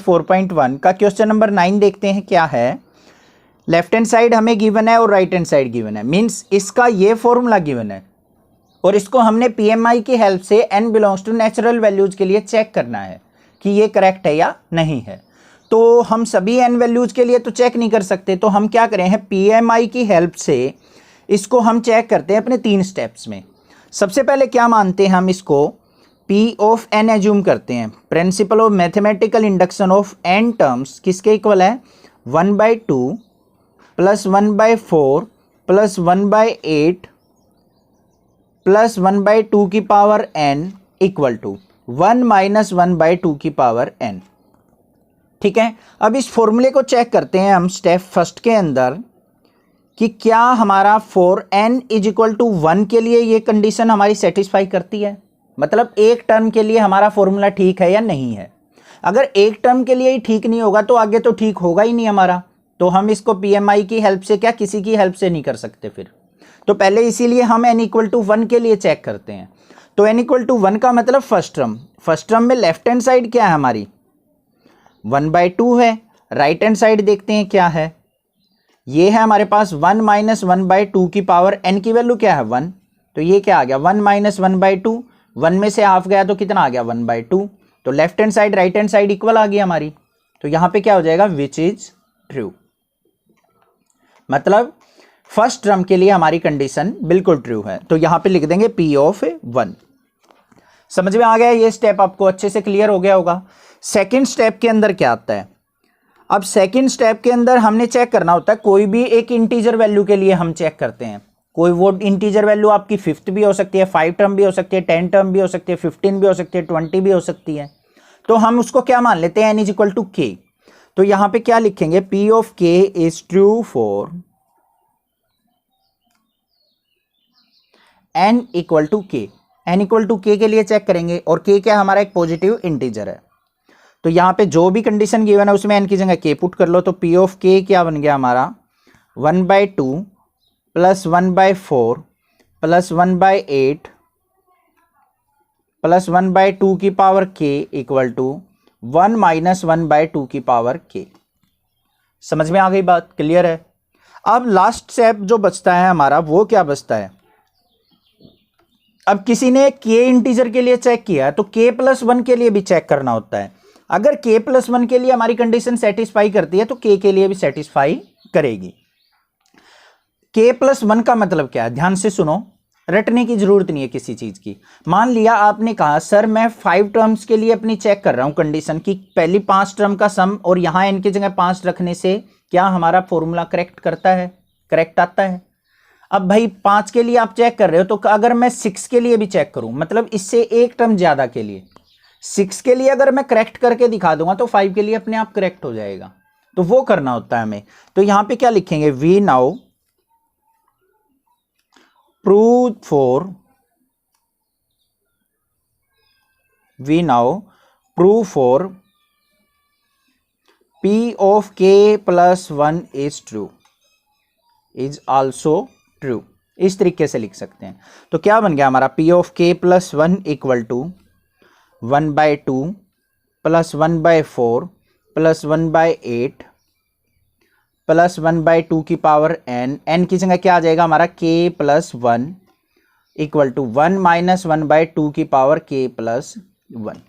4.1 का question number 9 देखते हैं क्या है। लेफ्ट हैंड साइड हमें गिवन है और राइट हैंड साइड गिवन है, मीन्स इसका ये फॉर्मूला गिवन है और इसको हमने पीएमआई की हेल्प से n belongs to natural values के लिए चेक करना है कि ये करेक्ट है या नहीं है। तो हम सभी n वैल्यूज के लिए तो चेक नहीं कर सकते, तो हम क्या करें हैं, पीएमआई की हेल्प से इसको हम चेक करते हैं अपने 3 स्टेप्स में। सबसे पहले क्या मानते हैं हम, इसको P ऑफ n एज्यूम करते हैं। Principle of mathematical induction of n terms किसके इक्वल है, 1/2 प्लस 1/4 प्लस 1/8 प्लस 1/2 की power n equal to 1 minus 1/2 की पावर n। ठीक है, अब इस फॉर्मूले को चेक करते हैं हम स्टेप फर्स्ट के अंदर कि क्या हमारा for n is equal to 1 के लिए ये कंडीशन हमारी सेटिस्फाई करती है, मतलब एक टर्म के लिए हमारा फॉर्मूला ठीक है या नहीं है। अगर एक टर्म के लिए ही ठीक नहीं होगा तो आगे तो ठीक होगा ही नहीं हमारा, तो हम इसको पीएमआई की हेल्प से क्या किसी की हेल्प से नहीं कर सकते फिर। तो पहले इसीलिए हम n इक्वल टू 1 के लिए चेक करते हैं। तो n इक्वल टू 1 का मतलब फर्स्ट टर्म में लेफ्ट हैंड साइड क्या है हमारी 1/2 है, राइट हैंड साइड देखते हैं क्या है, ये है हमारे पास 1 माइनस 1/2 की पावर n की वैल्यू क्या है 1, तो ये क्या आ गया 1 माइनस 1/2, 1 में से हाफ गया तो कितना आ गया 1/2। तो left hand side right hand side equal आ गई हमारी, तो यहां पे क्या हो जाएगा विच इज ट्रू, मतलब फर्स्ट टर्म के लिए हमारी कंडीशन बिल्कुल ट्रू है। तो यहां पे लिख देंगे P ऑफ 1। समझ में आ गया, ये स्टेप आपको अच्छे से क्लियर हो गया होगा। सेकंड स्टेप के अंदर क्या आता है, अब सेकंड स्टेप के अंदर हमने चेक करना होता है कोई भी एक इंटीजर वैल्यू के लिए हम चेक करते हैं। कोई वो इंटीजर वैल्यू आपकी 5th भी हो सकती है, 5 टर्म भी हो सकती है, 10 टर्म भी हो सकती है, 15 भी हो सकती है, 20 भी हो सकती है। तो हम उसको क्या मान लेते हैं n is equal to k। तो यहां पे क्या लिखेंगे P of k is true for n equal to k। n equal to k के लिए चेक करेंगे और k क्या हमारा एक पॉजिटिव इंटीजर है, तो यहां पे जो भी कंडीशन गिवन है उसमें n की जगह k पुट कर लो। तो P ऑफ k क्या बन गया हमारा 1/2 प्लस 1/4 प्लस 1/8 प्लस 1/2 की power k equal to 1 minus 1/2 की पावर k। समझ में आ गई बात, क्लियर है। अब लास्ट स्टेप जो बचता है हमारा वो क्या बचता है, अब किसी ने k इंटीजर के लिए चेक किया तो k प्लस 1 के लिए भी चेक करना होता है। अगर k प्लस 1 के लिए हमारी कंडीशन सेटिस्फाई करती है तो k के लिए भी सेटिस्फाई करेगी। k प्लस 1 का मतलब क्या है, ध्यान से सुनो, रटने की जरूरत नहीं है किसी चीज की। मान लिया आपने कहा सर मैं 5 टर्म्स के लिए अपनी चेक कर रहा हूं कंडीशन की, पहली 5 टर्म का सम और यहां n की जगह 5 रखने से क्या हमारा फॉर्मूला करेक्ट करता है, करेक्ट आता है। अब भाई 5 के लिए आप चेक कर रहे हो, तो अगर मैं 6 के लिए भी चेक करूं, मतलब इससे एक टर्म ज्यादा के लिए 6 के लिए अगर मैं करेक्ट करके दिखा दूंगा तो 5 के लिए अपने आप करेक्ट हो जाएगा, तो वो करना होता है हमें। तो यहां पे क्या लिखेंगे, we now prove for P of k plus 1 is true, is also true, इस तरीके से लिख सकते हैं। तो क्या बन गया हमारा P of k plus 1 equal to 1/2 plus 1/4 plus 1/8 plus 1/2 की पावर n की जगह क्या आ जाएगा हमारा k plus 1 equal to 1 minus 1/2 की पावर k प्लस 1।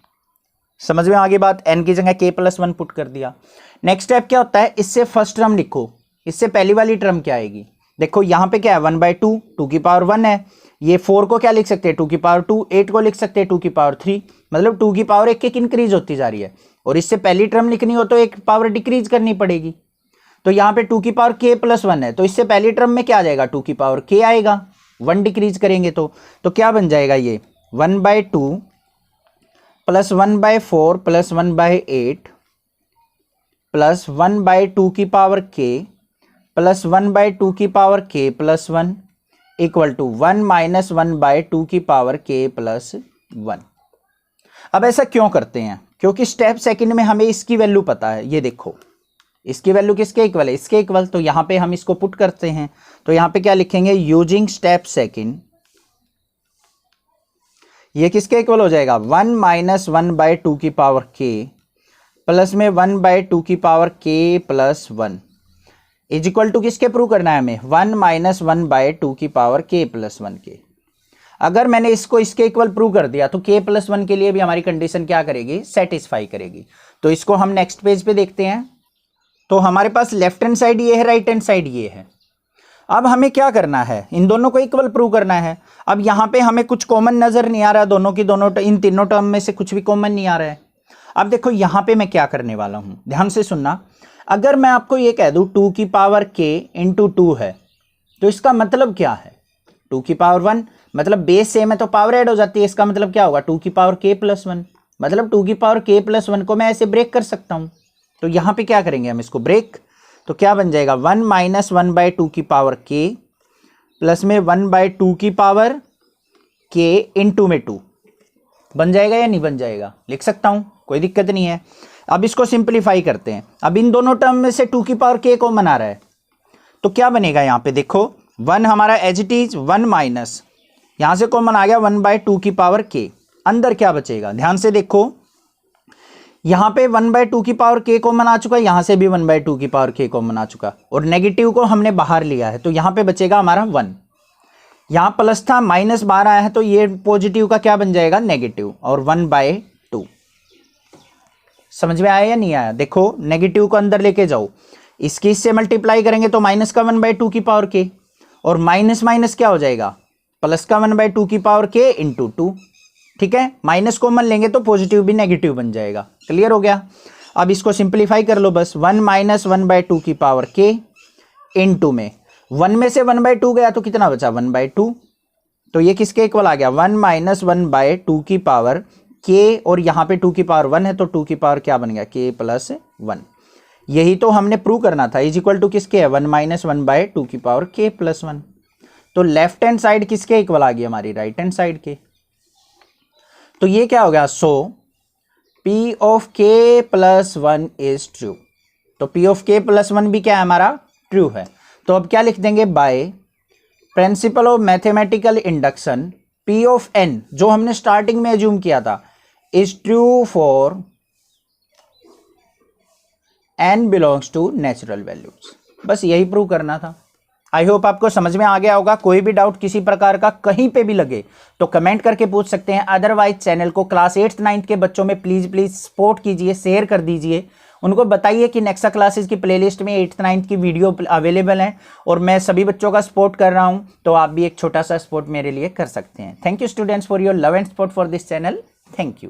समझ में आगे बात, n की जगह k प्लस 1 पुट कर दिया। नेक्स्ट स्टेप क्या होता है, इससे फर्स्ट टर्म लिखो, इससे पहली वाली टर्म क्या आएगी, देखो यहां पे क्या है 1/2, 2 की पावर 1 है, ये 4 को क्या लिख सकते हैं 2 की पावर 2, 8 को लिख सकते हैं 2 की पावर 3, मतलब 2 की पावर एक इंक्रीज होती जा रही है। और इससे पहली टर्म लिखनी हो तो एक पावर डिक्रीज करनी पड़ेगी। तो यहां पे 2 की पावर k प्लस 1 है, तो इससे पहली टर्म में क्या आ जाएगा 2 की पावर k आएगा, 1 डिक्रीज करेंगे तो क्या बन जाएगा ये 1/2 प्लस 1/4 प्लस 1/8 प्लस 1/2 की पावर k प्लस 1/2 की power k plus 1 equal to 1 minus 1/2 की पावर k प्लस 1। अब ऐसा क्यों करते हैं, क्योंकि स्टेप सेकंड में हमें इसकी वैल्यू पता है। ये देखो इसकी वैल्यू किसके इक्वल है, इसके इक्वल, तो यहां पे हम इसको पुट करते हैं। तो यहां पे क्या लिखेंगे, यूजिंग स्टेप सेकंड, ये किसके इक्वल हो जाएगा 1 माइनस 1/2 की पावर k प्लस में 1/2 की power k plus 1 is equal to किसके प्रूव करना है हमें, 1 माइनस 1/2 की पावर k प्लस 1 के। अगर मैंने इसको इसके इक्वल प्रूव कर दिया तो k प्लस 1 के लिए भी हमारी कंडीशन क्या करेगी, सेटिस्फाई करेगी। तो इसको हम नेक्स्ट पेज पे देखते हैं। तो हमारे पास लेफ्ट हैंड साइड ये है, राइट हैंड साइड ये है। अब हमें क्या करना है, इन दोनों को इक्वल प्रूव करना है। अब यहाँ पे हमें कुछ कॉमन नजर नहीं आ रहा, दोनों की दोनों इन तीनों टर्म में से कुछ भी कॉमन नहीं आ रहा है। अब देखो यहाँ पे मैं क्या करने वाला हूँ, ध्यान से सुनना। अगर मैं आपको ये कह दूँ 2 की पावर k इंटू 2 है, तो इसका मतलब क्या है, 2 की पावर 1 मतलब बेस सेम है तो पावर ऐड हो जाती है। इसका मतलब क्या होगा, 2 की पावर k प्लस 1 मतलब 2 की पावर k प्लस 1 को मैं ऐसे ब्रेक कर सकता हूँ। तो यहाँ पे क्या करेंगे हम इसको ब्रेक, तो क्या बन जाएगा 1 माइनस 1/2 की पावर k प्लस में 1/2 की पावर k इंटू में 2 बन जाएगा या नहीं बन जाएगा, लिख सकता हूँ, कोई दिक्कत नहीं है। अब इसको सिंप्लीफाई करते हैं। अब इन दोनों टर्म में से 2 की पावर k कॉमन आ रहा है, तो क्या बनेगा यहाँ पे देखो 1 हमारा एज इट इज 1 माइनस यहाँ से कॉमन आ गया 1/2 की पावर k, अंदर क्या बचेगा, ध्यान से देखो यहाँ पे 1/2 की पावर k कॉमन आ चुका है, यहाँ से भी 1/2 की पावर k कॉमन आ चुका, और नेगेटिव को हमने बाहर लिया है तो यहाँ पे बचेगा हमारा 1। यहाँ प्लस था माइनस बाहर आया है तो ये पॉजिटिव का क्या बन जाएगा, नेगेटिव, और 1/2। समझ में आया या नहीं आया, देखो नेगेटिव को अंदर लेके जाओ, इसकी इससे मल्टीप्लाई करेंगे तो माइनस का 1/2 की पावर k, और माइनस माइनस क्या हो जाएगा, प्लस का 1/2 की पावर k इंटू 2। ठीक है, माइनस कॉमन लेंगे तो पॉजिटिव भी नेगेटिव बन जाएगा। क्लियर हो गया। अब इसको सिंप्लीफाई कर लो बस, 1 माइनस 1/2 की पावर k इंटू में 1 में से 1/2 गया तो कितना बचा 1/2, तो ये किसके इक्वल आ गया 1 माइनस 1/2 की पावर k, और यहाँ पे 2 की पावर 1 है तो 2 की पावर क्या बन गया k प्लस 1। यही तो हमने प्रूव करना था, इज इक्वल टू किसके है 1 माइनस 1/2 की पावर k प्लस 1। तो लेफ्ट हैंड साइड किसके इक्वल आ गई हमारी, राइट हैंड साइड के। तो ये क्या हो गया, सो P of k plus 1 is true. तो P ऑफ k प्लस 1 भी क्या है हमारा, ट्रू है। तो अब क्या लिख देंगे, by principle of mathematical induction P of n जो हमने स्टार्टिंग में एज्यूम किया था is true for n belongs to natural values. बस यही प्रूव करना था। आई होप आपको समझ में आ गया होगा। कोई भी डाउट किसी प्रकार का कहीं पे भी लगे तो कमेंट करके पूछ सकते हैं। अदरवाइज चैनल को क्लास 8th 9th के बच्चों में प्लीज सपोर्ट कीजिए, शेयर कर दीजिए, उनको बताइए कि नेक्सा क्लासेस की प्लेलिस्ट में 8th 9th की वीडियो अवेलेबल है और मैं सभी बच्चों का सपोर्ट कर रहा हूं, तो आप भी एक छोटा सा सपोर्ट मेरे लिए कर सकते हैं। Thank you students for your love and support for this channel. Thank you.